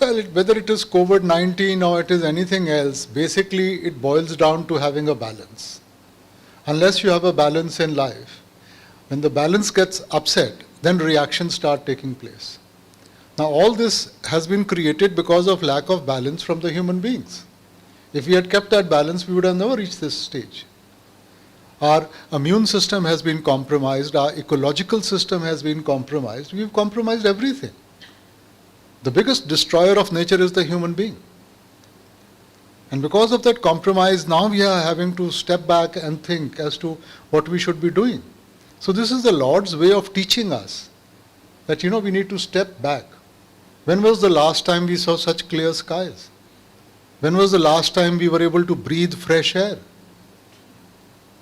Well, whether it is COVID-19 or it is anything else, basically it boils down to having a balance. Unless you have a balance in life, when the balance gets upset, then reactions start taking place. Now all this has been created because of lack of balance from the human beings. If we had kept that balance, we would have never reached this stage. Our immune system has been compromised, our ecological system has been compromised, we've compromised everything. The biggest destroyer of nature is the human being. And because of that compromise, now we are having to step back and think as to what we should be doing. So this is the Lord's way of teaching us that, we need to step back. When was the last time we saw such clear skies? When was the last time we were able to breathe fresh air?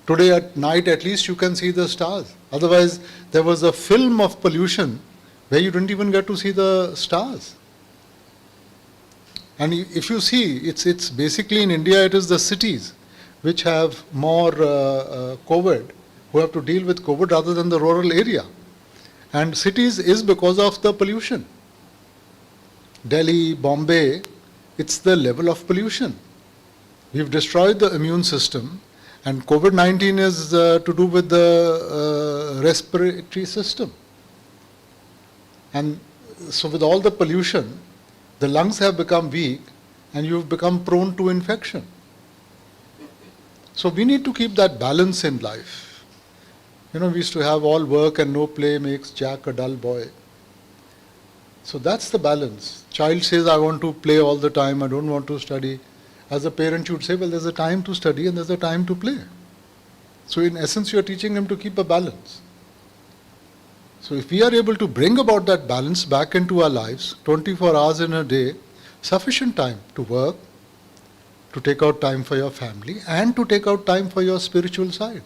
Today at night, at least you can see the stars. Otherwise, there was a film of pollution where you didn't even get to see the stars. And if you see, it's basically in India, it is the cities which have more COVID, who have to deal with COVID rather than the rural area. And cities is because of the pollution. Delhi, Bombay, it's the level of pollution. We've destroyed the immune system, and COVID-19 is to do with the respiratory system. And so with all the pollution, the lungs have become weak and you've become prone to infection. So we need to keep that balance in life. We used to have all work and no play makes Jack a dull boy. So that's the balance. Child says, I want to play all the time, I don't want to study. As a parent, you would say, well, there's a time to study and there's a time to play. So in essence, you're teaching him to keep a balance. So if we are able to bring about that balance back into our lives, 24 hours in a day, sufficient time to work, to take out time for your family, and to take out time for your spiritual side.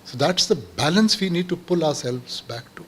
So that's the balance we need to pull ourselves back to.